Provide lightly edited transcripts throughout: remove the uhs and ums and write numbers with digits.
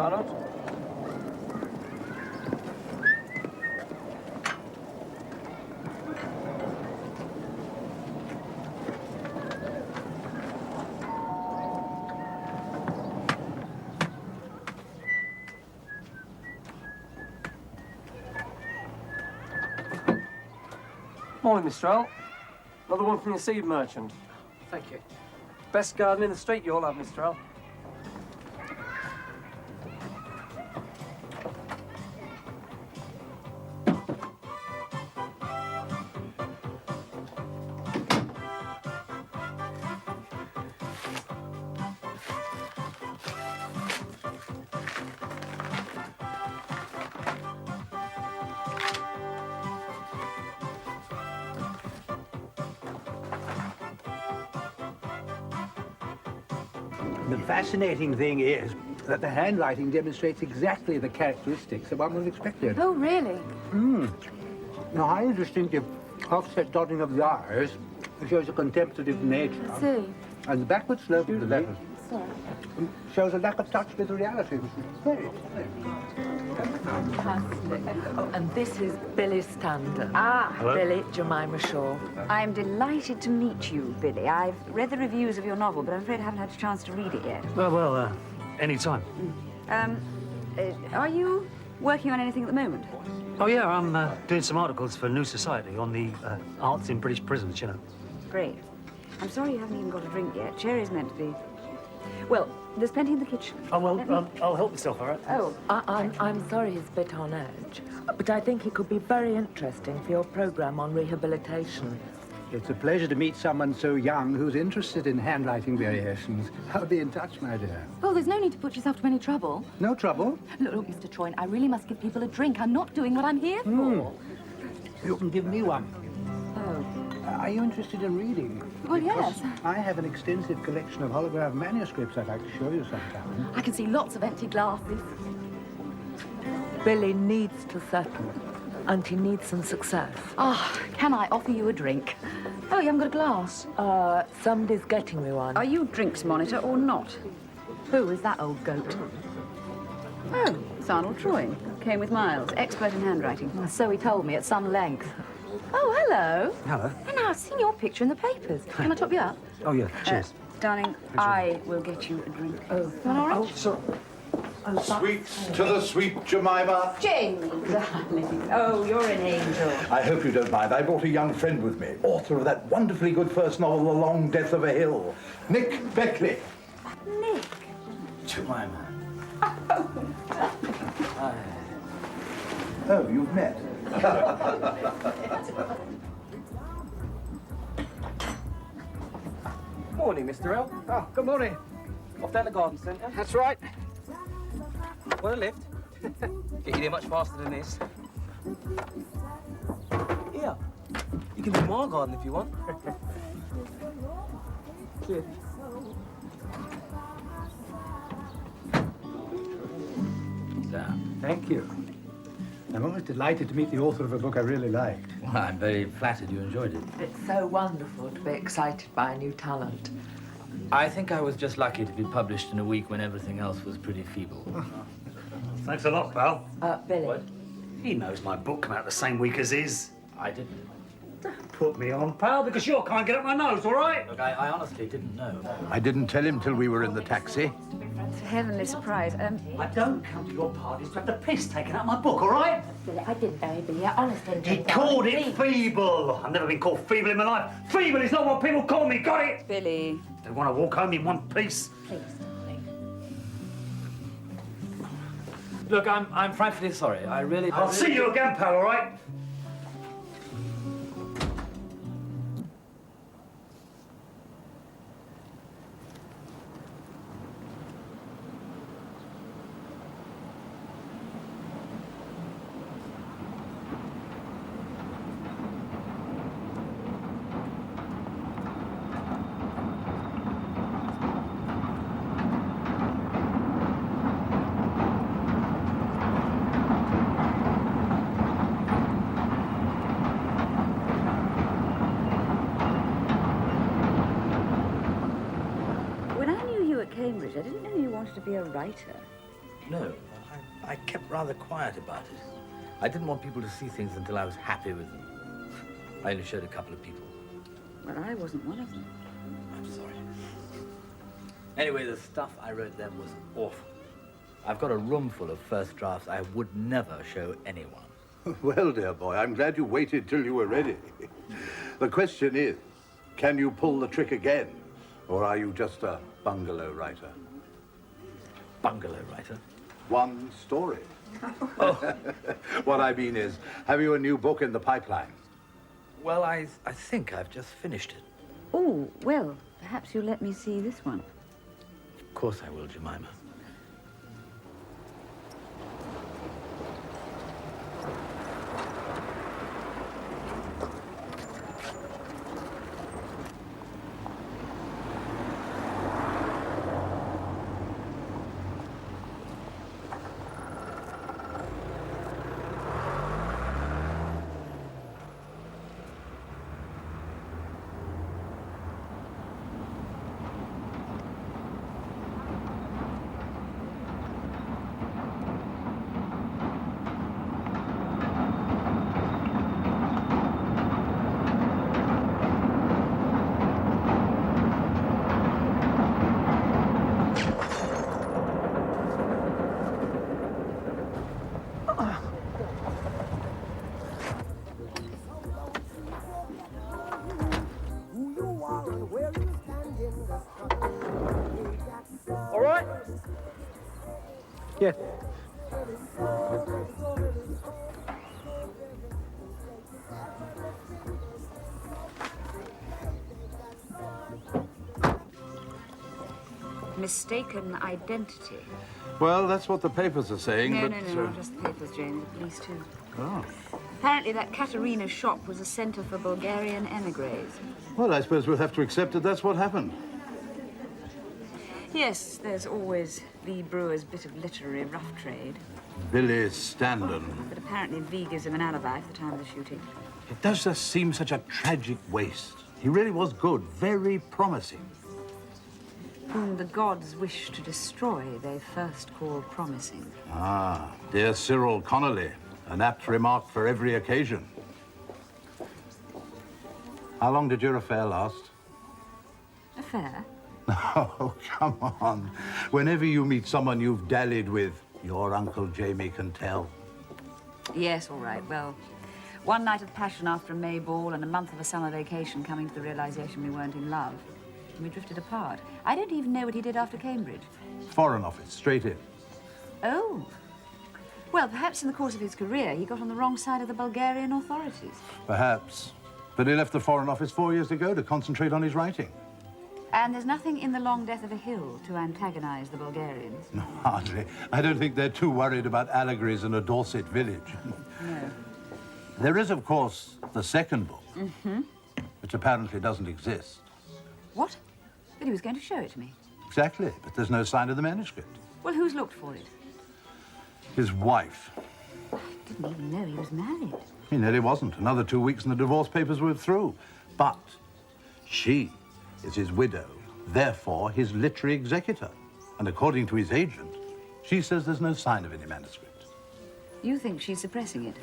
Arnold. Morning, Mr. Earl. Another one from your seed merchant. Thank you. Best garden in the street you'll have, Mr. Earl. The fascinating thing is that the handwriting demonstrates exactly the characteristics that one would have expected. Oh, really? The highly distinctive offset dotting of the R's shows a contemplative nature. I see. And the backward slope of the letters Sorry. shows a lack of touch with reality. Very. Fantastic. Oh, and this is Billy Stander. Ah. Hello? Billy, Jemima Shaw. I'm delighted to meet you, Billy. I've read the reviews of your novel, but I'm afraid I haven't had a chance to read it yet. Well, any time. Are you working on anything at the moment? Oh, yeah, I'm doing some articles for New Society on the arts in British prisons, you know. Great. I'm sorry you haven't even got a drink yet. Sherry's meant to be. Well, there's plenty in the kitchen. Oh, well, I'll help myself, all right? Oh. I'm sorry he's a bit on edge, but I think he could be very interesting for your programme on rehabilitation. It's a pleasure to meet someone so young who's interested in handwriting variations. I'll be in touch, my dear. Oh, there's no need to put yourself to any trouble. No trouble. Look, Mr. Troyne, I really must give people a drink. I'm not doing what I'm here for. You can give me one. Oh. Are you interested in reading? Well, Because yes. I have an extensive collection of holograph manuscripts I'd like to show you sometime. I can see lots of empty glasses. Billy needs to settle, and he needs some success. Ah, can I offer you a drink? Oh, you haven't got a glass? Somebody's getting me one. Are you drinks monitor or not? Who is that old goat? Oh, it's Arnold Troyne. Came with Miles, expert in handwriting. So he told me at some length. Oh, hello. Hello. And I've seen your picture in the papers. Can I top you up? Oh, yeah, cheers. Darling, I will get you a drink. Oh, you want all right? Oh, sorry. Sweets to the sweet Jemima. Jamie, darling. Oh, you're an angel. I hope you don't mind. I brought a young friend with me, author of that wonderfully good first novel, The Long Death of a Hill, Nick Beckley. Nick. Jemima. Oh, you've met. Morning, Mr. Earl. Oh, good morning. Off down the garden centre. That's right. Want a lift? Get you there much faster than this. Here. You can do my garden if you want. Cheers. Thank you. I'm always delighted to meet the author of a book I really liked. Well, I'm very flattered you enjoyed it. It's so wonderful to be excited by a new talent. I think I was just lucky to be published in a week when everything else was pretty feeble. Thanks a lot, pal. Billy. What? He knows my book came out the same week as his. I didn't. Put me on, pal, because you can't get up my nose, all right? Look, I honestly didn't know. I didn't tell him till we were in the taxi. It's a heavenly surprise. I don't come to your parties to have the piss taken out of my book, all right? Billy, I didn't know, Billy. I honestly didn't. He called it feeble. I've never been called feeble in my life. Feeble is not what people call me, got it? Billy. They want to walk home in one piece. Please, darling. Look, I'm frightfully sorry. I really... I'll see you again, pal, all right? When I knew you at Cambridge, I didn't know you wanted to be a writer. No, I kept rather quiet about it. I didn't want people to see things until I was happy with them. I only showed a couple of people. Well, I wasn't one of them. I'm sorry. Anyway, the stuff I wrote then was awful. I've got a room full of first drafts I would never show anyone. Well, dear boy, I'm glad you waited till you were ready. The question is, can you pull the trick again? Or are you just a bungalow writer? Bungalow writer? One story. What I mean is, have you a new book in the pipeline? Well, I think I've just finished it. Oh, well, perhaps you'll let me see this one. Of course I will, Jemima. All right? Yeah. Mistaken identity. Well, that's what the papers are saying, No, but... no, no, not just the papers, Jane. The police, too. Oh. Apparently, that Katerina shop was a centre for Bulgarian emigres. Well, I suppose we'll have to accept that that's what happened. Yes, there's always the brewer's bit of literary rough trade. Billy Standen. But apparently V gives him an alibi for the time of the shooting. It does just seem such a tragic waste. He really was good, very promising. Whom the gods wish to destroy, they first call promising. Ah, dear Cyril Connolly. An apt remark for every occasion. How long did your affair last? Affair? Oh, come on. Whenever you meet someone you've dallied with, your Uncle Jamie can tell. Yes, all right. Well, one night of passion after a May ball and a month of a summer vacation coming to the realization we weren't in love. And we drifted apart. I don't even know what he did after Cambridge. Foreign Office, straight in. Oh. Well, perhaps in the course of his career, he got on the wrong side of the Bulgarian authorities. Perhaps. But he left the Foreign Office 4 years ago to concentrate on his writing. And there's nothing in The Long Death of a Hill to antagonize the Bulgarians. No, hardly. I don't think they're too worried about allegories in a Dorset village. No. There is, of course, the second book, which apparently doesn't exist. What? But he was going to show it to me. Exactly, but there's no sign of the manuscript. Well, who's looked for it? His wife. I didn't even know he was married. He nearly wasn't. Another 2 weeks and the divorce papers were through. But she is his widow, therefore his literary executor. And according to his agent, she says there's no sign of any manuscript. You think she's suppressing it?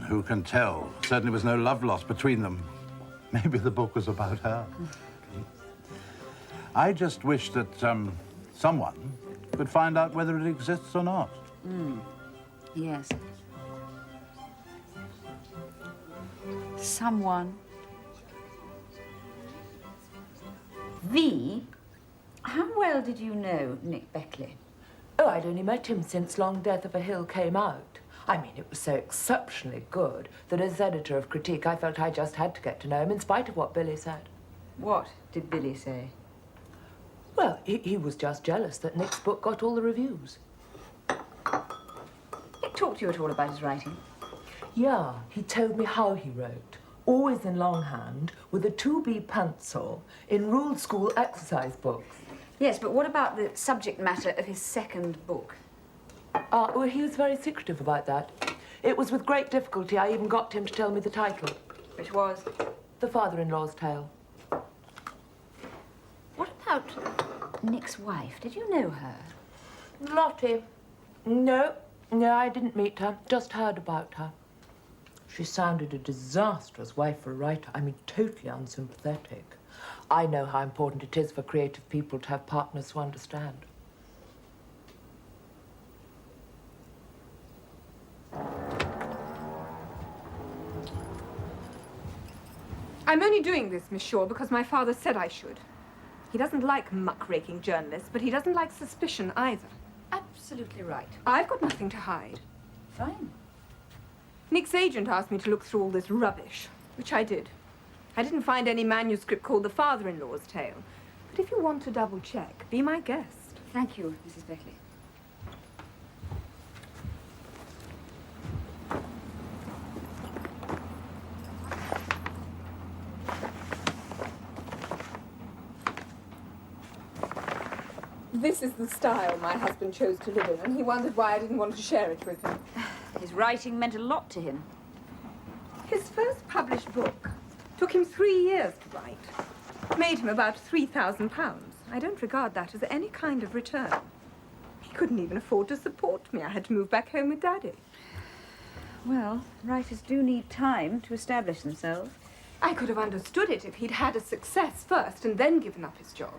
Who can tell? Certainly was no love lost between them. Maybe the book was about her. I just wish that someone could find out whether it exists or not. Yes. Someone. V, how well did you know Nick Beckley? Oh, I'd only met him since Long Death of a Hill came out. I mean, it was so exceptionally good that as editor of Critique, I felt I just had to get to know him in spite of what Billy said. What did Billy say? Well, he was just jealous that Nick's book got all the reviews. Nick talked to you at all about his writing? Yeah, he told me how he wrote. Always in longhand, with a 2B pencil, in ruled school exercise books. Yes, but what about the subject matter of his second book? Well, he was very secretive about that. It was with great difficulty I even got him to tell me the title. Which was? The Father-in-Law's Tale. What about Nick's wife? Did you know her? Lottie. No, I didn't meet her. Just heard about her. She sounded a disastrous wife for a writer. I mean, totally unsympathetic. I know how important it is for creative people to have partners who understand. I'm only doing this, Miss Shaw, because my father said I should. He doesn't like muckraking journalists, but he doesn't like suspicion either. Absolutely right. I've got nothing to hide. Fine. Nick's agent asked me to look through all this rubbish, which I did. I didn't find any manuscript called The Father-in-Law's Tale. But if you want to double-check, be my guest. Thank you, Mrs. Beckley. This is the style my husband chose to live in, and he wondered why I didn't want to share it with him. His writing meant a lot to him. His first published book took him 3 years to write. Made him about £3,000. I don't regard that as any kind of return. He couldn't even afford to support me. I had to move back home with Daddy. Well, writers do need time to establish themselves. I could have understood it if he'd had a success first and then given up his job.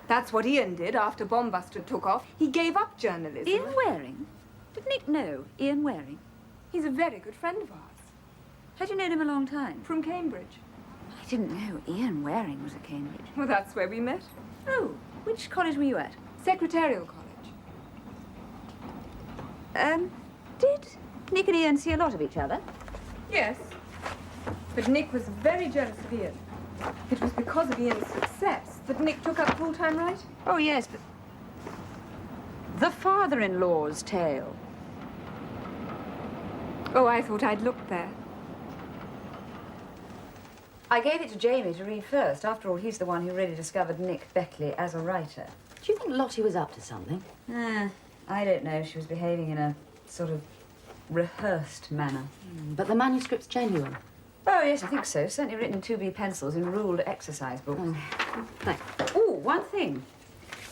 That's what Ian did after Bombbuster took off. He gave up journalism. Ian Waring? Did Nick know Ian Waring? He's a very good friend of ours. Had you known him a long time? From Cambridge. I didn't know Ian Waring was at Cambridge. Well, that's where we met. Oh, which college were you at? Secretarial College. Did Nick and Ian see a lot of each other? Yes. But Nick was very jealous of Ian. It was because of Ian's success that Nick took up full-time writing. Oh, yes, but... The Father-in-Law's Tale. Oh, I thought I'd looked there. I gave it to Jamie to read first. After all, he's the one who really discovered Nick Beckley as a writer. Do you think Lottie was up to something? I don't know. She was behaving in a sort of rehearsed manner. But the manuscript's genuine. Oh, yes, I think so. Certainly written in 2B pencils in ruled exercise books. Thanks. Oh, one thing.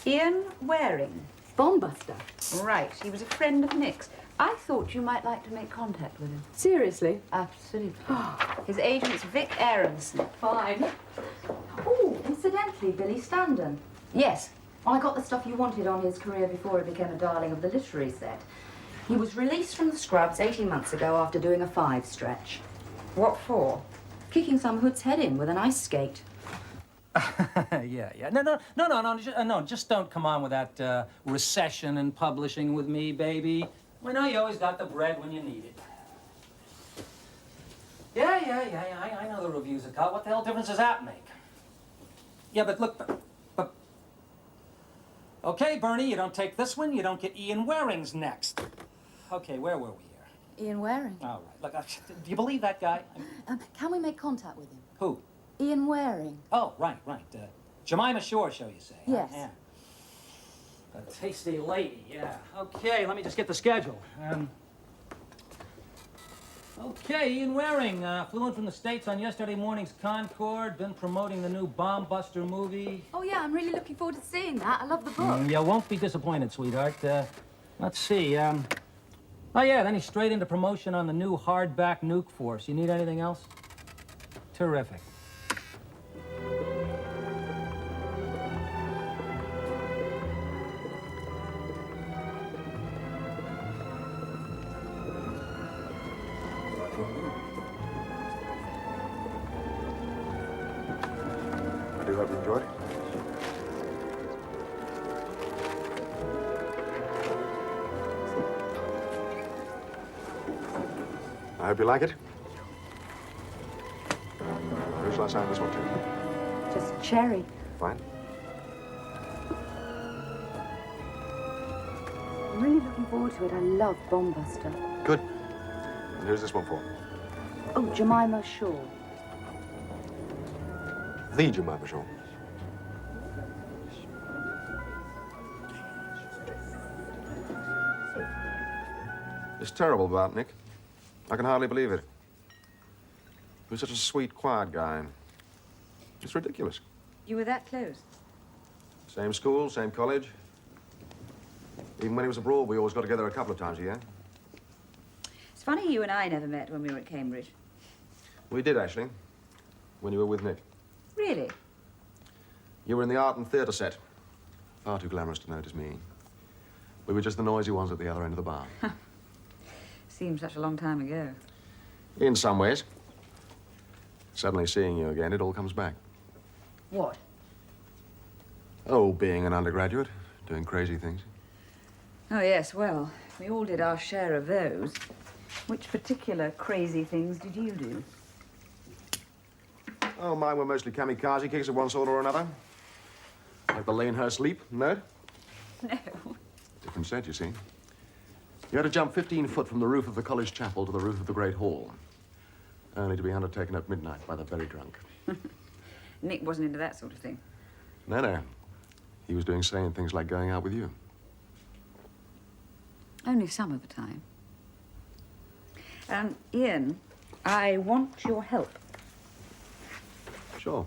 Ian Waring. Bombbuster. Right. He was a friend of Nick's. I thought you might like to make contact with him. Seriously? Absolutely. His agent's Vic Aronson. Fine. Oh, incidentally, Billy Standen. Yes. I got the stuff you wanted on his career before he became a darling of the literary set. He was released from the scrubs 18 months ago after doing a 5 stretch. What for? Kicking some hood's head in with an ice skate. Yeah. No, just don't come on with that recession and publishing with me, baby. We know you always got the bread when you need it. Yeah, I know the reviews are cut. What the hell difference does that make? Yeah, but look, but... Okay, Bernie, you don't take this one, you don't get Ian Waring's next. Okay, where were we here? Ian Waring. All right, look, do you believe that guy? Can we make contact with him? Who? Ian Waring. Oh, right. Jemima Shore show, you say? Yes. Yeah. A tasty lady, yeah. Okay, let me just get the schedule. Okay, Ian Waring flew in from the States on yesterday morning's Concorde, been promoting the new Bombbuster movie. Oh, yeah, I'm really looking forward to seeing that. I love the book. You won't be disappointed, sweetheart. Let's see, oh, yeah, then he's straight into promotion on the new hardback Nuke Force. You need anything else? Terrific. I do hope you enjoyed it. I hope you like it. Who shall I sign this one to? Just Cherry. Fine. I'm really looking forward to it. I love Bombbuster. Good. And who's this one for? Oh, Jemima Shaw. The Jemima Shaw. It's terrible about Nick. I can hardly believe it. He was such a sweet, quiet guy. It's ridiculous. You were that close? Same school, same college. Even when he was abroad, we always got together a couple of times a year. It's funny you and I never met when we were at Cambridge. We did, actually, when you were with Nick. Really? You were in the art and theatre set. Far too glamorous to notice me. We were just the noisy ones at the other end of the bar. Seems such a long time ago. In some ways. Suddenly seeing you again, it all comes back. What? Oh, being an undergraduate, doing crazy things. Oh, yes, well, we all did our share of those. Which particular crazy things did you do? Oh, mine were mostly kamikaze kicks of one sort or another. Like the Lanehurst leap, no? No. Different set, you see. You had to jump 15 foot from the roof of the college chapel to the roof of the Great Hall. Only to be undertaken at midnight by the very drunk. Nick wasn't into that sort of thing. No, no. He was doing sane things like going out with you. Only some of the time. Ian, I want your help. Sure.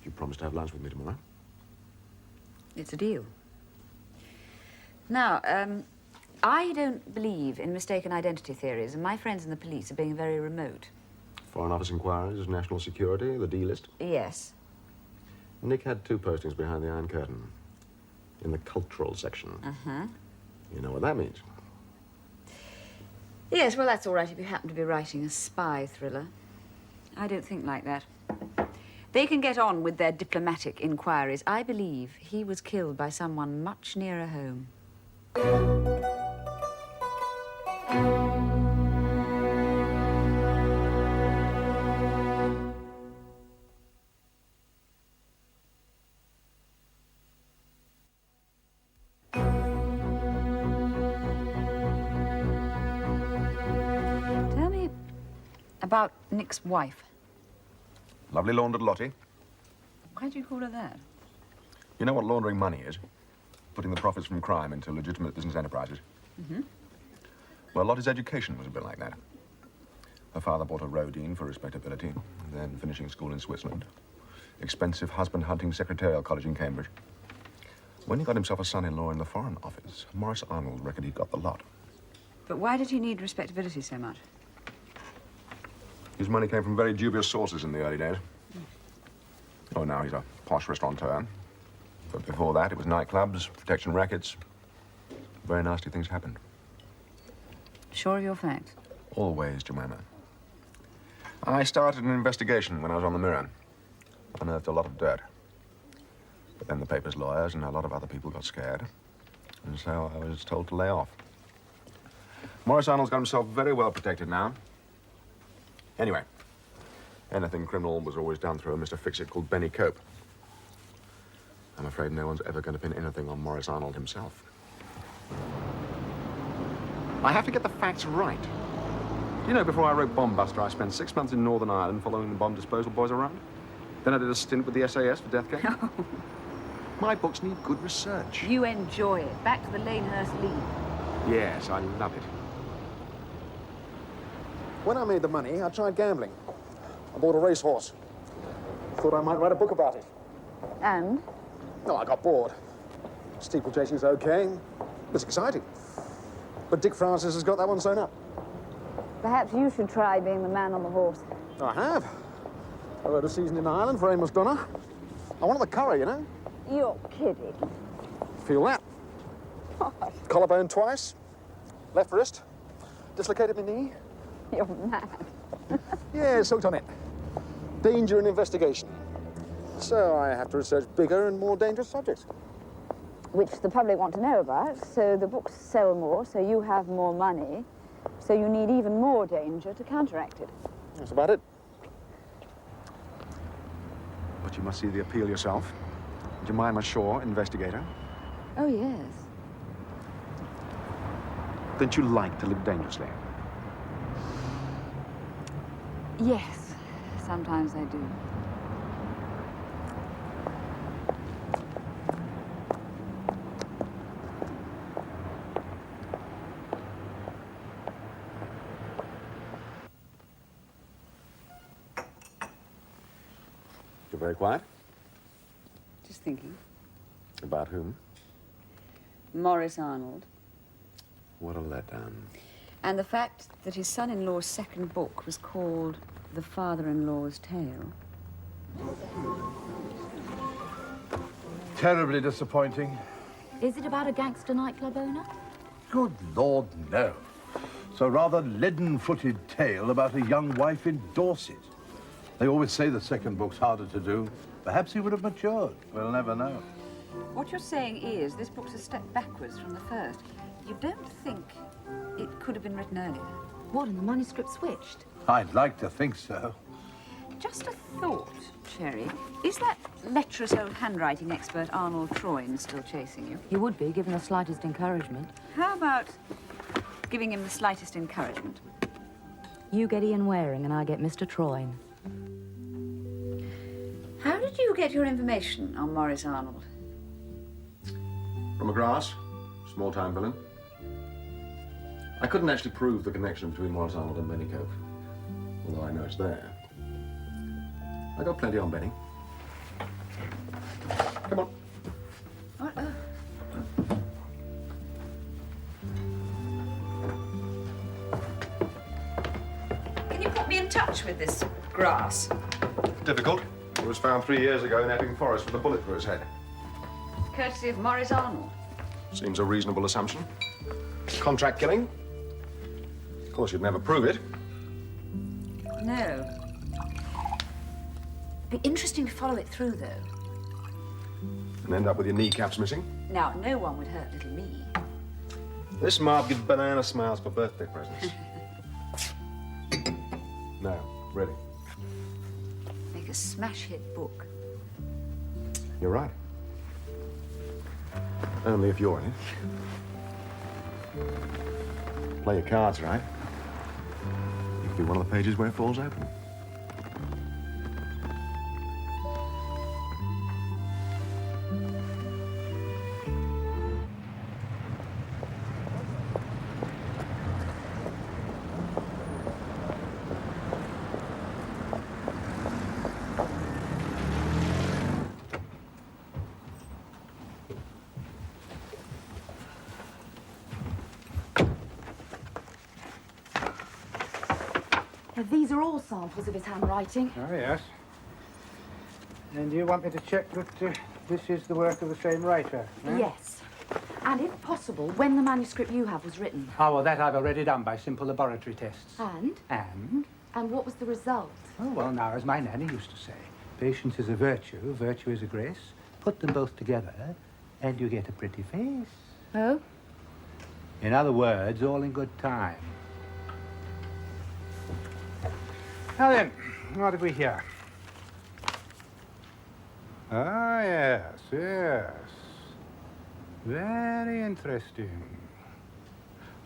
You promised to have lunch with me tomorrow. It's a deal. Now, I don't believe in mistaken identity theories, and my friends in the police are being very remote. Foreign Office inquiries, national security, the D list. Yes. Nick had 2 postings behind the Iron Curtain. In the cultural section. Uh-huh. You know what that means. Yes, well, that's all right if you happen to be writing a spy thriller. I don't think like that. They can get on with their diplomatic inquiries. I believe he was killed by someone much nearer home. Tell me about Nick's wife. Lovely laundered Lottie. Why do you call her that? You know what laundering money is? Putting the profits from crime into legitimate business enterprises. Mm-hmm. Well, Lottie's education was a bit like that. Her father bought a Rodine for respectability, then finishing school in Switzerland. Expensive husband-hunting secretarial college in Cambridge. When he got himself a son-in-law in the Foreign Office, Morris Arnold reckoned he'd got the lot. But why did he need respectability so much? His money came from very dubious sources in the early days. Oh, now he's a posh restaurateur. But before that, it was nightclubs, protection rackets. Very nasty things happened. Sure of your facts? Always, Jemima. I started an investigation when I was on the Mirror. Unearthed a lot of dirt. But then the paper's lawyers and a lot of other people got scared. And so I was told to lay off. Morris Arnold's got himself very well protected now. Anyway, anything criminal was always done through a Mr. Fix-It called Benny Cope. I'm afraid no one's ever going to pin anything on Morris Arnold himself. I have to get the facts right. You know, before I wrote Bomb Buster, I spent 6 months in Northern Ireland following the bomb disposal boys around. Then I did a stint with the SAS for Death Cake. My books need good research. You enjoy it. Back to the Lanehurst League. Yes, I love it. When I made the money, I tried gambling. I bought a racehorse. Thought I might write a book about it. And? No, I got bored. Steeplechasing's okay. It's exciting. But Dick Francis has got that one sewn up. Perhaps you should try being the man on the horse. I have. I rode a season in Ireland for Amos Dunner. I wanted the curry, you know. You're kidding. Feel that. Collarbone twice. Left wrist. Dislocated my knee. You're mad. Yeah, soaked on it. Danger and investigation. So I have to research bigger and more dangerous subjects. Which the public want to know about, so the books sell more, so you have more money, so you need even more danger to counteract it. That's about it. But you must see the appeal yourself. Jemima Shaw, investigator. Oh, yes. Don't you like to live dangerously? Yes, sometimes I do. You're very quiet. Just thinking. About whom? Morris Arnold. What a letdown. And the fact that his son-in-law's second book was called The Father-in-Law's Tale. Terribly disappointing. Is it about a gangster nightclub owner? Good Lord, no. It's a rather leaden-footed tale about a young wife in Dorset. They always say the second book's harder to do. Perhaps he would have matured. We'll never know. What you're saying is this book's a step backwards from the first. You don't think it could have been written earlier? What, and the manuscript switched? I'd like to think so. Just a thought, Cherry. Is that lecherous old handwriting expert Arnold Troyne still chasing you? He would be, given the slightest encouragement. How about giving him the slightest encouragement? You get Ian Waring and I get Mr. Troyne. How did you get your information on Morris Arnold? From a grass, small-time villain. I couldn't actually prove the connection between Morris Arnold and Benny Cove, although I know it's there. I got plenty on Benny. Come on. What? Can you put me in touch with this grass? Difficult. It was found 3 years ago in Epping Forest with a bullet through his head. Courtesy of Morris Arnold. Seems a reasonable assumption. Contract killing. Of course, you'd never prove it. No. Be interesting to follow it through, though. And end up with your kneecaps missing. Now, no one would hurt little me. This mark gives banana smiles for birthday presents. No, really. Make a smash hit book. You're right. Only if you're in it. Play your cards right. You could be one of the pages where it falls open. These are all samples of his handwriting. Oh, yes. And you want me to check that this is the work of the same writer? Eh? Yes. And if possible, when the manuscript you have was written. Oh, well, that I've already done by simple laboratory tests. And? And? And what was the result? Oh, well, now, as my nanny used to say, patience is a virtue, virtue is a grace. Put them both together, and you get a pretty face. Oh? In other words, all in good time. Now then, what have we here? Ah, yes, yes. Very interesting.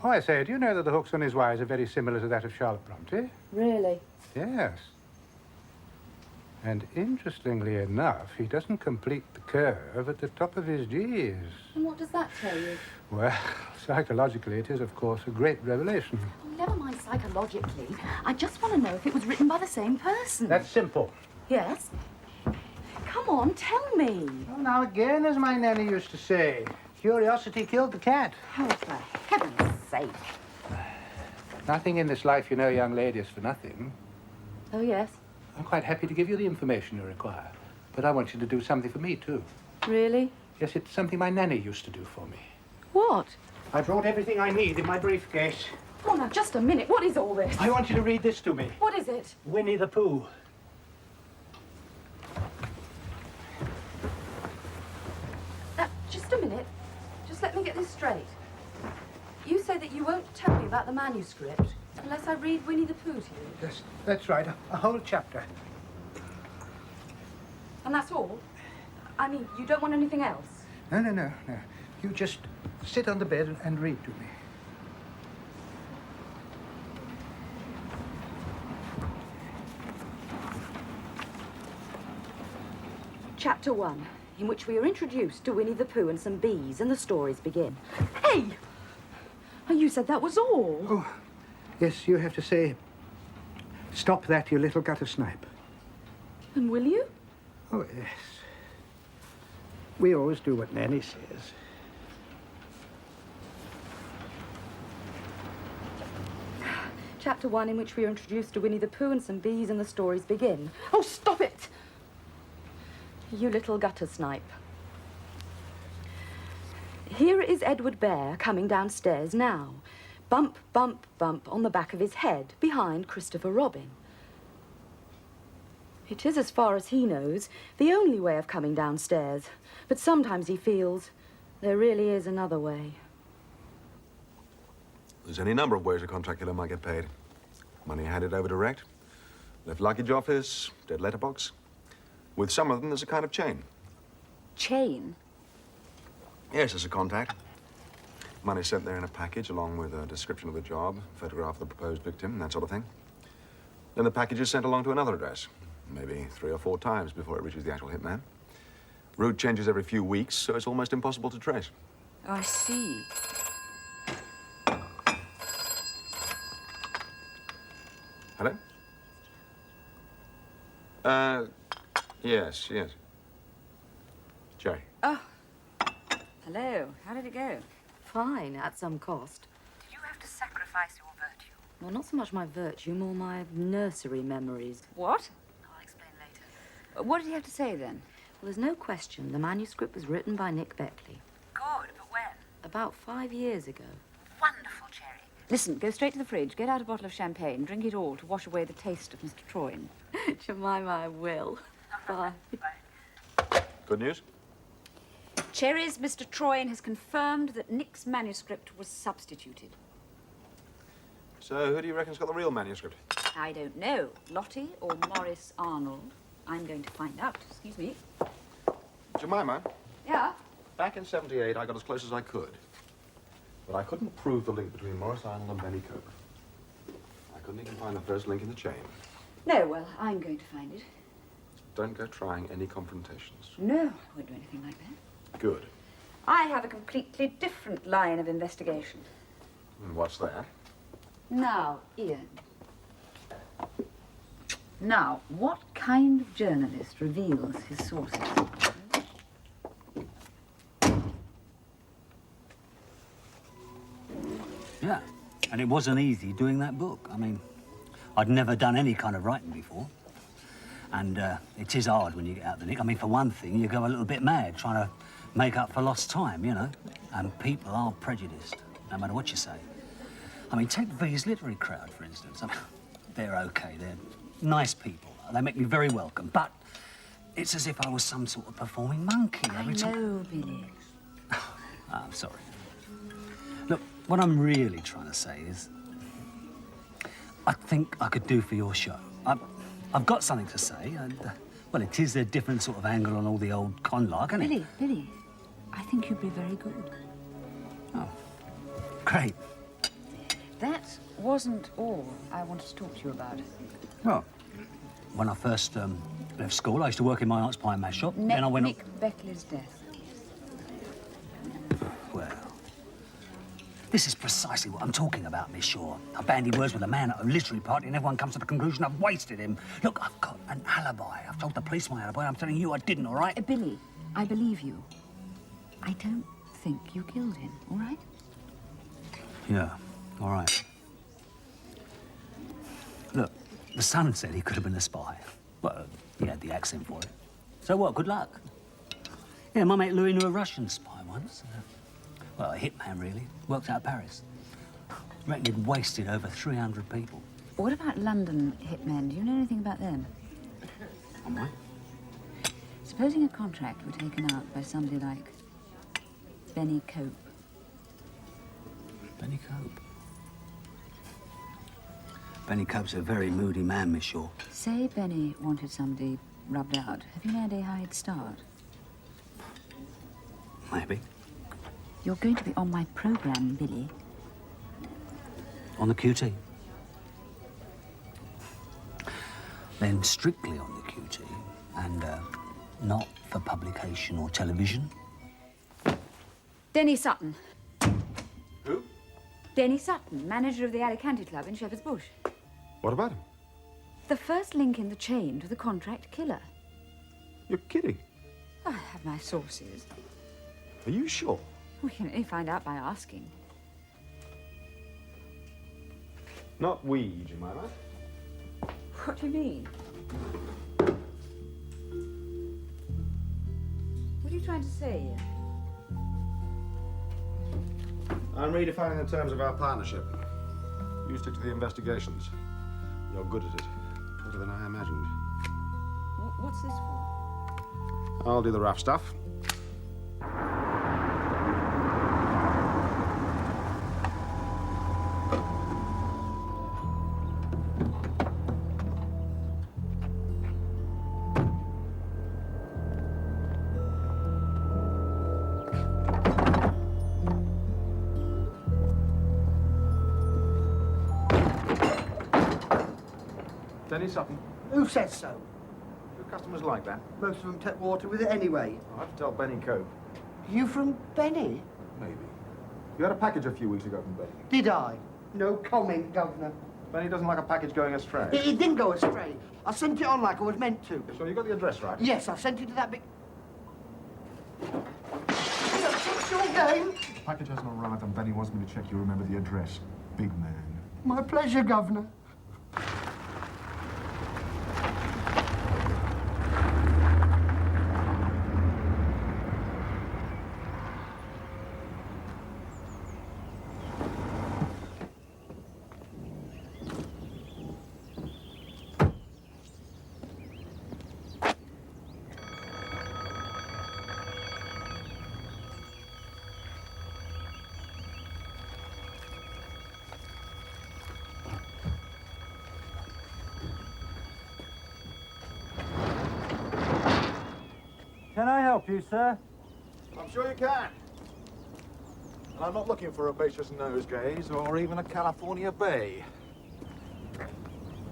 Oh, I say, do you know that the hooks on his wires are very similar to that of Charlotte Bronte? Really? Yes. And interestingly enough, he doesn't complete the curve at the top of his G's. And what does that tell you? Well, psychologically, it is, of course, a great revelation. Oh, never mind psychologically. I just want to know if it was written by the same person. That's simple. Yes? Come on, tell me. Well, now, again, as my nanny used to say, curiosity killed the cat. Oh, for heaven's sake. Nothing in this life, you know, young lady, is for nothing. Oh, yes? I'm quite happy to give you the information you require, but I want you to do something for me, too. Really? Yes, it's something my nanny used to do for me. What? I brought everything I need in my briefcase. Oh, now, just a minute. What is all this? I want you to read this to me. What is it? Winnie the Pooh. Just a minute. Just let me get this straight. You say that you won't tell me about the manuscript unless I read Winnie the Pooh to you. Yes, that's right. A whole chapter. And that's all? I mean, you don't want anything else? No, no, no, no. You just sit on the bed and read to me. Chapter 1, in which we are introduced to Winnie the Pooh and some bees, and the stories begin. Hey! Oh, you said that was all. Oh, yes, you have to say, stop that, you little gutter snipe. And will you? Oh, yes. We always do what Nanny says. Chapter 1, in which we are introduced to Winnie the Pooh and some bees and the stories begin. Oh, stop it! You little gutter snipe. Here is Edward Bear coming downstairs now. Bump, bump, bump on the back of his head, behind Christopher Robin. It is, as far as he knows, the only way of coming downstairs. But sometimes he feels there really is another way. There's any number of ways a contract killer might get paid. Money handed over direct, left luggage office, dead letterbox. With some of them, there's a kind of chain. Chain? Yes, there's a contact. Money sent there in a package along with a description of the job, photograph of the proposed victim, that sort of thing. Then the package is sent along to another address, maybe 3 or 4 times before it reaches the actual hitman. Route changes every few weeks, so it's almost impossible to trace. Oh, I see. Hello? Yes. Jerry. Oh. Hello. How did it go? Fine, at some cost. Did you have to sacrifice your virtue? Well, not so much my virtue, more my nursery memories. What? I'll explain later. What did he have to say, then? Well, there's no question the manuscript was written by Nick Beckley. Good, but when? About 5 years ago. Wonderful, Cherry. Listen, go straight to the fridge, get out a bottle of champagne, drink it all to wash away the taste of Mr. Troyne. Jemima, I will. Bye. Good news? Cherry's Mr. Troyne has confirmed that Nick's manuscript was substituted. So who do you reckon's got the real manuscript? I don't know. Lottie or Morris Arnold? I'm going to find out. Excuse me. Jemima, Yeah? back in '78, I got as close as I could. But I couldn't prove the link between Morris Arnold and Benny Cope. I couldn't even find the first link in the chain. No, well, I'm going to find it. Don't go trying any confrontations. No, I won't do anything like that. Good. I have a completely different line of investigation. And what's that? Now, Ian. Now, what kind of journalist reveals his sources? Yeah, and it wasn't easy doing that book. I mean, I'd never done any kind of writing before. And it is hard when you get out the nick. I mean, for one thing, you go a little bit mad trying to make up for lost time, you know. And people are prejudiced, no matter what you say. I mean, take V's literary crowd, for instance. I mean, they're okay, they're nice people. They make me very welcome, but it's as if I was some sort of performing monkey every time. I know, Billy. I'm sorry. Look, what I'm really trying to say is, I think I could do for your show. I've got something to say, and, well, it is a different sort of angle on all the old con-lark, isn't it? Billy, I think you'd be very good. Oh, great. That wasn't all I wanted to talk to you about. Well, when I first left school, I used to work in my aunt's pie and mash shop. Then I went Nick Beckley's death. Well, this is precisely what I'm talking about, Miss Shaw. I bandy words with a man at a literary party and everyone comes to the conclusion I've wasted him. Look, I've got an alibi. I've told the police my alibi. I'm telling you I didn't, all right? Billy, I believe you. I don't think you killed him, all right? Yeah, all right. Look, the son said he could have been a spy. Well, he had the accent for it. So what, good luck. Yeah, my mate Louis knew a Russian spy once. Well, a hitman, really. Worked out of Paris. Reckon he'd wasted over 300 people. What about London hitmen? Do you know anything about them? All right. Supposing a contract were taken out by somebody like Benny Cope. Benny Cope? Benny Cope's a very moody man, Miss Shaw. Say Benny wanted somebody rubbed out. Have you no idea how he'd start? Maybe. You're going to be on my programme, Billy. On the QT? Then strictly on the QT, and not for publication or television. Denny Sutton. Who? Denny Sutton, manager of the Alicante Club in Shepherd's Bush. What about him? The first link in the chain to the contract killer. You're kidding. I have my sources. Are you sure? We can only find out by asking. Not we, Jemima. What do you mean? What are you trying to say, Ian? I'm redefining the terms of our partnership. You stick to the investigations. You're good at it. Better than I imagined. What's this for? I'll do the rough stuff. Denny Sutton. Who says so? Do customers like that? Most of them take water with it anyway. I'll have to tell Benny Cope. You from Benny? Maybe. You had a package a few weeks ago from Benny. Did I? No comment, Governor. Benny doesn't like a package going astray. It didn't go astray. I sent it on like I was meant to. So you got the address right? Yes, I sent it to that big... What's your game? The package hasn't arrived and Benny wants me to check you remember the address. Big man. My pleasure, Governor. Can I help you, sir? I'm sure you can. And I'm not looking for a baseless nosegays or even a California bay.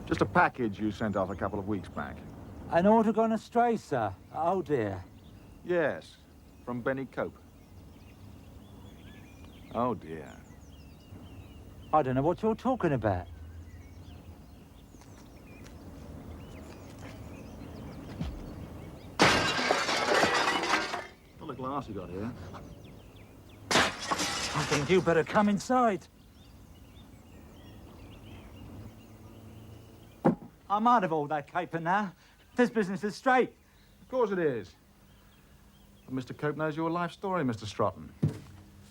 Just a package you sent off a couple of weeks back. An order gone astray, sir. Oh, dear. Yes, from Benny Cope. Oh, dear. I don't know what you're talking about. What a glass you got here. I think you better come inside. I'm out of all that caper now. This business is straight. Of course it is. But Mr. Cope knows your life story, Mr. Stratton.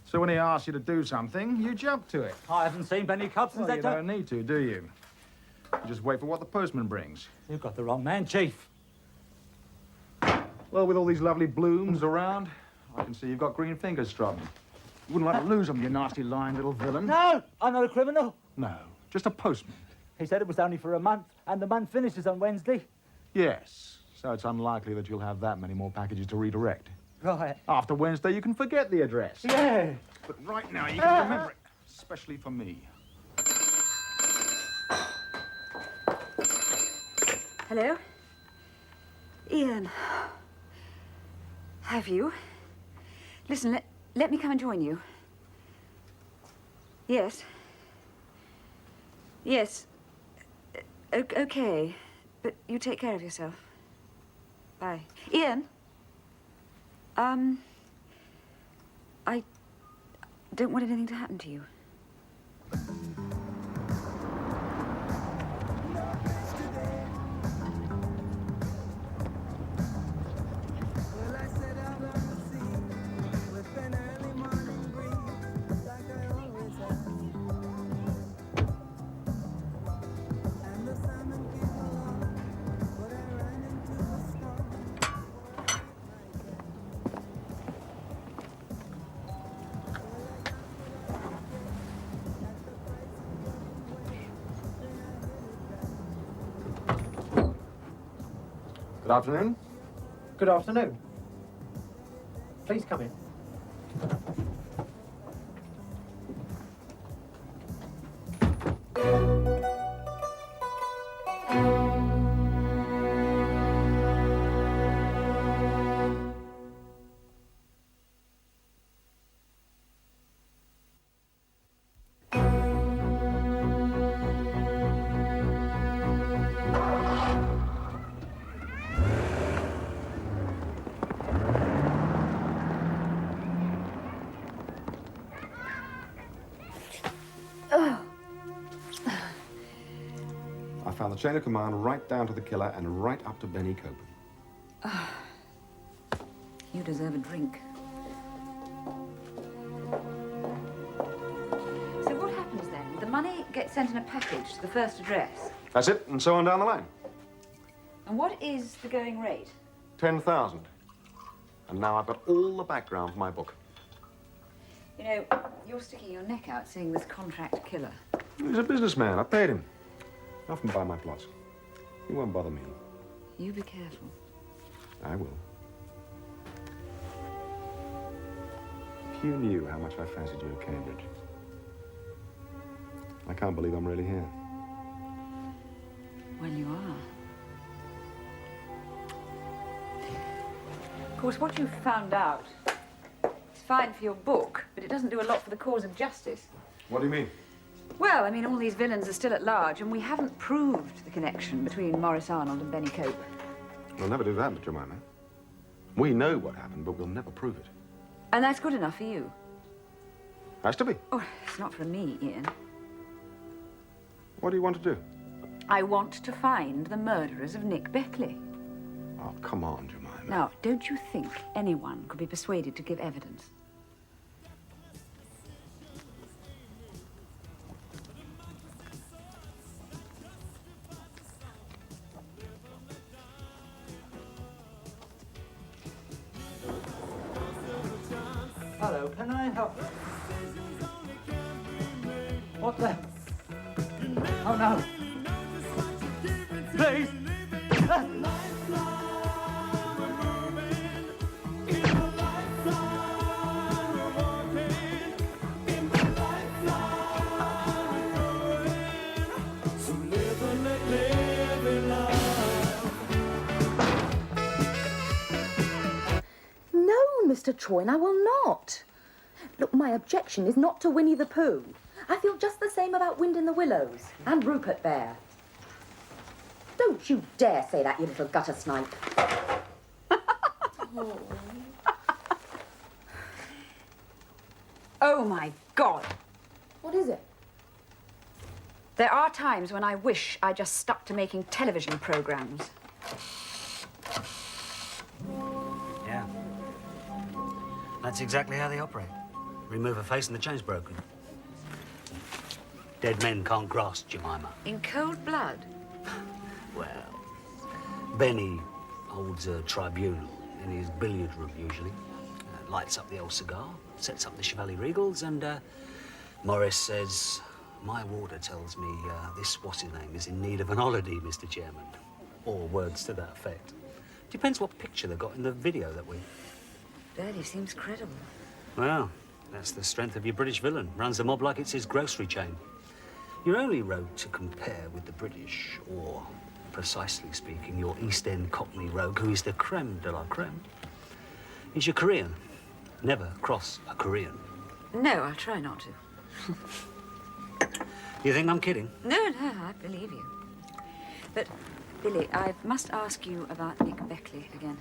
So when he asks you to do something, you jump to it. I haven't seen Benny Cope since Well, you don't need to, do you? You just wait for what the postman brings. You've got the wrong man, Chief. Well, with all these lovely blooms around, I can see you've got green fingers, Stratton. You wouldn't like to lose them, you nasty lying little villain. No, I'm not a criminal. No, just a postman. He said it was only for a month, and the month finishes on Wednesday. Yes, so it's unlikely that you'll have that many more packages to redirect. Right. After Wednesday, you can forget the address. Yeah. But right now, you can remember it, especially for me. Hello? Ian. Have you? Listen, let me come and join you. Yes. Yes. Okay. But you take care of yourself. Bye. Ian? I don't want anything to happen to you. Good afternoon. Good afternoon. Please come in. found the chain of command right down to the killer and right up to Benny Cope. You deserve a drink. So what happens then? The money gets sent in a package to the first address. That's it, and so on down the line. And what is the going rate? 10,000. And now I've got all the background for my book. You know, you're sticking your neck out seeing this contract killer. He's a businessman. I paid him. I often buy my plots. He won't bother me. You be careful. I will. If you knew how much I fancied you at Cambridge. I can't believe I'm really here. Well, you are. Of course, what you've found out is fine for your book, but it doesn't do a lot for the cause of justice. What do you mean? Well, I mean, all these villains are still at large, and we haven't proved the connection between Morris Arnold and Benny Cope. We'll never do that, Jemima. We know what happened, but we'll never prove it. And that's good enough for you? Has to be. Oh, it's not for me, Ian. What do you want to do? I want to find the murderers of Nick Beckley. Oh, come on, Jemima. Now, don't you think anyone could be persuaded to give evidence? Hello, can I help? What the? Oh, no. Please. Mr. Troyne, I will not. Look, my objection is not to Winnie the Pooh. I feel just the same about Wind in the Willows and Rupert Bear. Don't you dare say that, you little gutter snipe. Oh, my God. What is it? There are times when I wish I just stuck to making television programs. Yeah. That's exactly how they operate. Remove a face and the chain's broken. Dead men can't grasp Jemima. In cold blood? Well, Benny holds a tribunal in his billiard room, usually. Lights up the old cigar, sets up the Chevalier Regals, and Morris says, my warder tells me this what's-his-name is in need of an holiday, Mr. Chairman. Or words to that effect. Depends what picture they got in the video that week. Barely seems credible. Well, that's the strength of your British villain. Runs the mob like it's his grocery chain. Your only rogue to compare with the British, or, precisely speaking, your East End Cockney rogue, who is the creme de la creme, is your Korean. Never cross a Korean. No, I'll try not to. You think I'm kidding? No, I believe you. But, Billy, I must ask you about Nick Beckley again.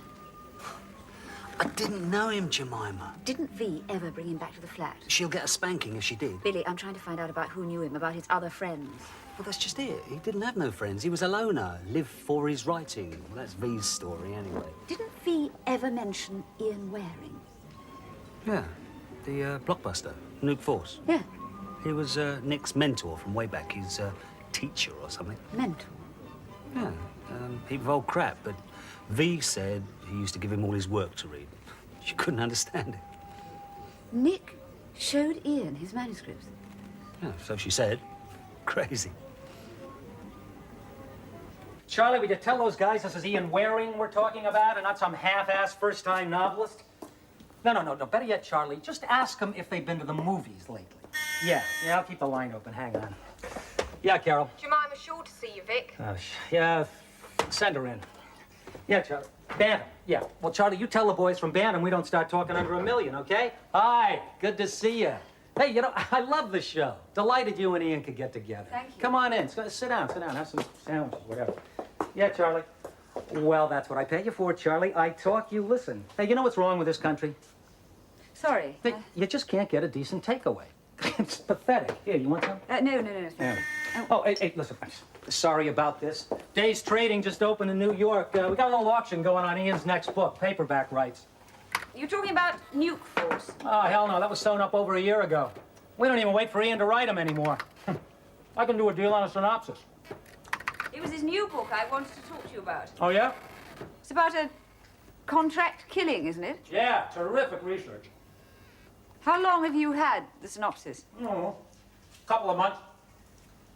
I didn't know him, Jemima. Didn't V ever bring him back to the flat? She'll get a spanking if she did. Billy, I'm trying to find out about who knew him, about his other friends. Well, that's just it. He didn't have no friends. He was a loner, lived for his writing. Well, that's V's story, anyway. Didn't V ever mention Ian Waring? Yeah, the blockbuster, Nuke Force. Yeah. He was Nick's mentor from way back, his teacher or something. Mentor? Yeah, heap of old crap, but V said he used to give him all his work to read. She couldn't understand it. Nick showed Ian his manuscripts? Yeah, so she said. Crazy. Charlie, would you tell those guys this is Ian Waring we're talking about and not some half-ass first-time novelist? No. Better yet, Charlie, just ask them if they've been to the movies lately. Yeah, I'll keep the line open. Hang on. Yeah, Carol. Jemima sure to see you, Vic. Yeah, send her in. Yeah, Charlie. Bantam, yeah. Well, Charlie, you tell the boys from Bantam we don't start talking under $1 million, okay? Hi, good to see you. Hey, you know, I love the show. Delighted you and Ian could get together. Thank you. Come on in. Sit down, have some sandwiches, whatever. Yeah, Charlie. Well, that's what I pay you for, Charlie. I talk, you listen. Hey, you know what's wrong with this country? Sorry. You just can't get a decent takeaway. It's pathetic. Here, you want some? No. Yeah. Oh, hey, listen. Sorry about this. Day's Trading just opened in New York. We got a little auction going on Ian's next book, paperback rights. You talking about Nuke Force? Oh, hell no. That was sewn up over a year ago. We don't even wait for Ian to write them anymore. I can do a deal on a synopsis. It was his new book I wanted to talk to you about. Oh, yeah? It's about a contract killing, isn't it? Yeah, terrific research. How long have you had the synopsis? Oh, a couple of months.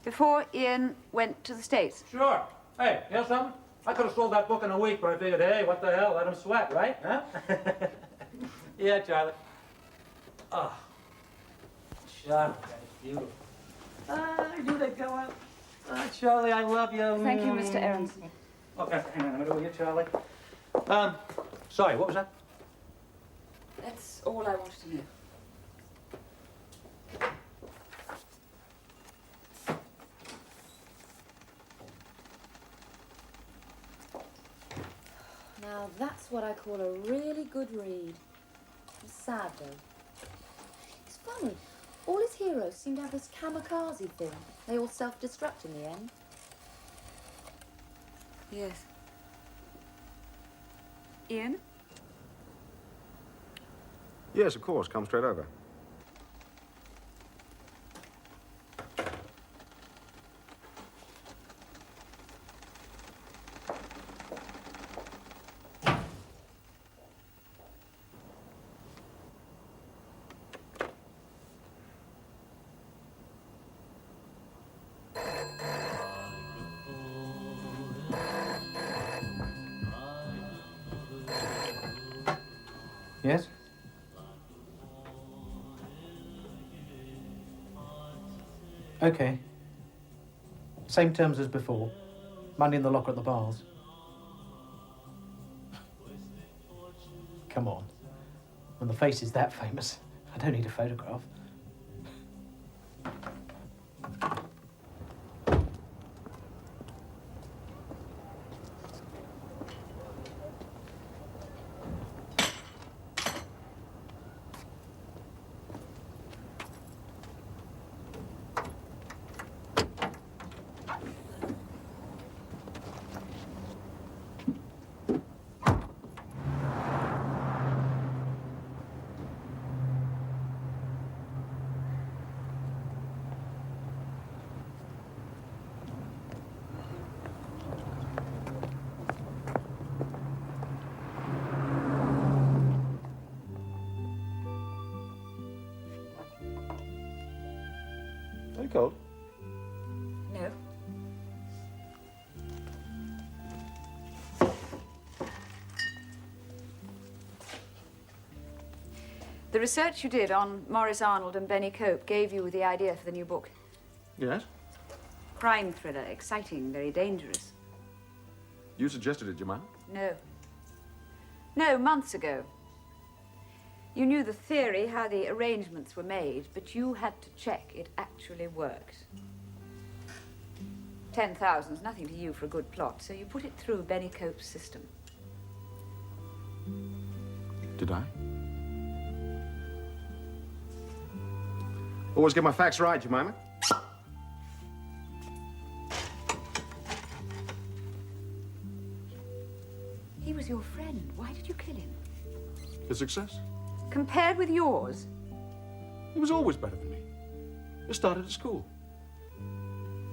Before Ian went to the States? Sure. Hey, you know something? I could have sold that book in a week, but I figured, hey, what the hell? Let him sweat, right? Huh? Yeah, Charlie. Oh. Charlie, that's beautiful. I knew they'd go out. Charlie, I love you. Thank you, Mr. Aronson. Okay, hang on a minute, will you, Charlie? Sorry, what was that? That's all I wanted to know. Now, that's what I call a really good read. It's sad, though. It's funny. All his heroes seem to have this kamikaze thing. They all self-destruct in the end. Yes. Ian? Yes, of course. Come straight over. Yes? Okay. Same terms as before. Money in the locker at the bars. Come on. When the face is that famous, I don't need a photograph. Are you cold? No. The research you did on Morris Arnold and Benny Cope gave you the idea for the new book. Yes. Crime thriller, exciting, very dangerous. You suggested it, Jemima? No. No, months ago. You knew the theory, how the arrangements were made, but you had to check it actually worked. 10,000's nothing to you for a good plot, so you put it through Benny Cope's system. Did I? Always get my facts right, Jemima. He was your friend. Why did you kill him? His success? Compared with yours? He was always better than me. It started at school.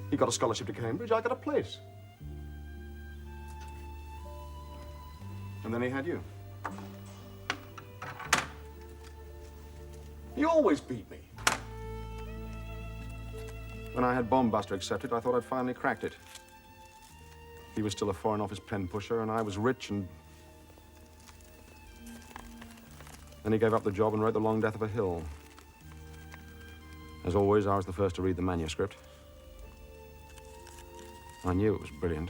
He got a scholarship to Cambridge, I got a place. And then he had you. He always beat me. When I had Bombbuster accepted, I thought I'd finally cracked it. He was still a Foreign Office pen pusher, and I was rich and... Then he gave up the job and wrote The Long Death of a Hill. As always, I was the first to read the manuscript. I knew it was brilliant.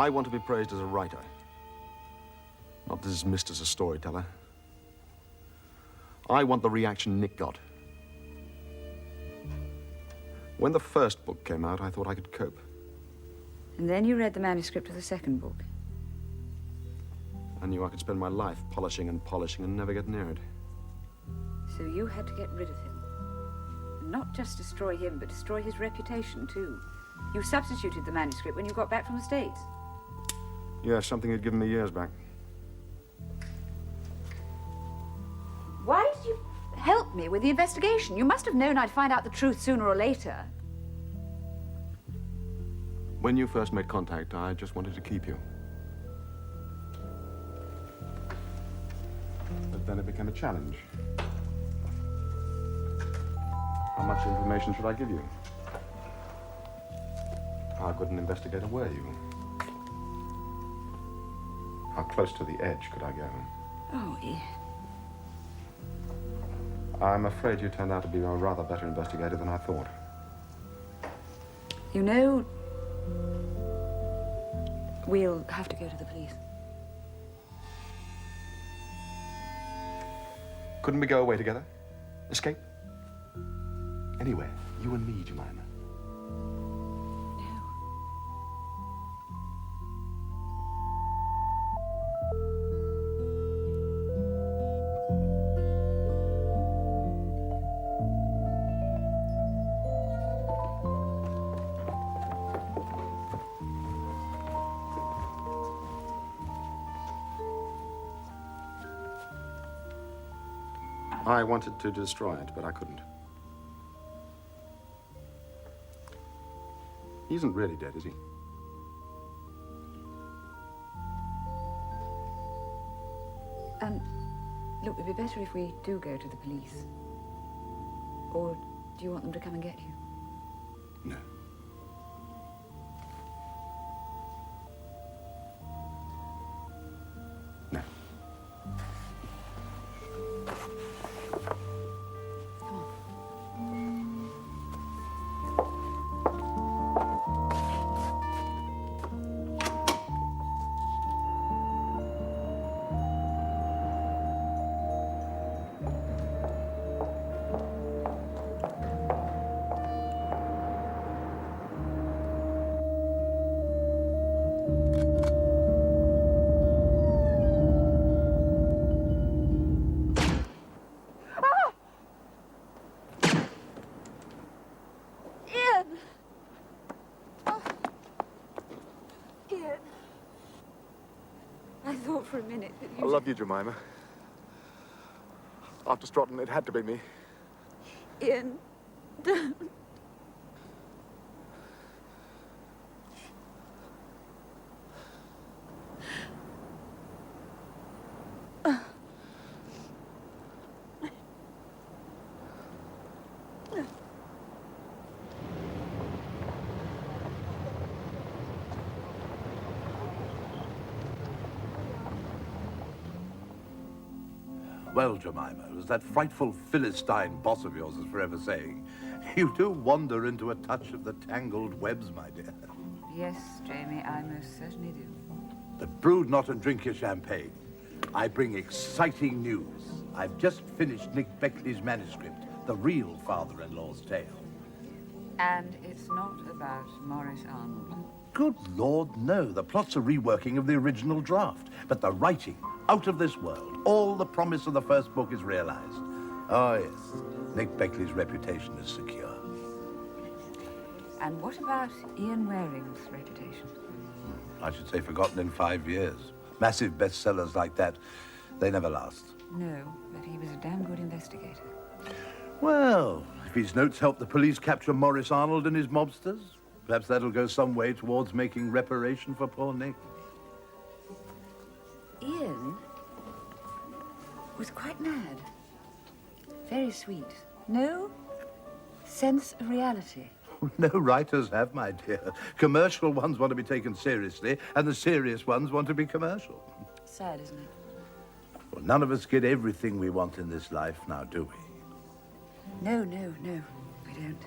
I want to be praised as a writer, not dismissed as a storyteller. I want the reaction Nick got. When the first book came out, I thought I could cope. And then you read the manuscript of the second book. I knew I could spend my life polishing and polishing and never get near it. So you had to get rid of him. And not just destroy him, but destroy his reputation, too. You substituted the manuscript when you got back from the States. Yeah, something had given me years back. Why did you help me with the investigation? You must have known I'd find out the truth sooner or later. When you first made contact, I just wanted to keep you. But then it became a challenge. How much information should I give you? How good an investigator were you? How close to the edge could I go? Oh, Ian. I'm afraid you turned out to be a rather better investigator than I thought. You know, we'll have to go to the police. Couldn't we go away together? Escape? Anywhere. You and me, Jemima. I wanted to destroy it, but I couldn't. He isn't really dead, is he? Look, it'd be better if we do go to the police. Or do you want them to come and get you? No. No. I thought for a minute that I love you, Jemima. After Stratton, it had to be me. Ian, don't. Well, Jemima, as that frightful Philistine boss of yours is forever saying, you do wander into a touch of the tangled webs, my dear. Yes, Jamie, I most certainly do. But brood not and drink your champagne. I bring exciting news. I've just finished Nick Beckley's manuscript, The Real Father-in-Law's Tale. And it's not about Morris Arnold. Good Lord, no. The plot's a reworking of the original draft. But the writing, out of this world. All the promise of the first book is realized. Oh, yes. Nick Beckley's reputation is secure. And what about Ian Waring's reputation? I should say forgotten in 5 years. Massive bestsellers like that, they never last. No, but he was a damn good investigator. Well, if his notes help the police capture Morris Arnold and his mobsters, perhaps that'll go some way towards making reparation for poor Nick. Ian was quite mad. Very sweet. No sense of reality. No writers have, my dear. Commercial ones want to be taken seriously, and the serious ones want to be commercial. Sad, isn't it? Well, none of us get everything we want in this life now, do we? No, we don't.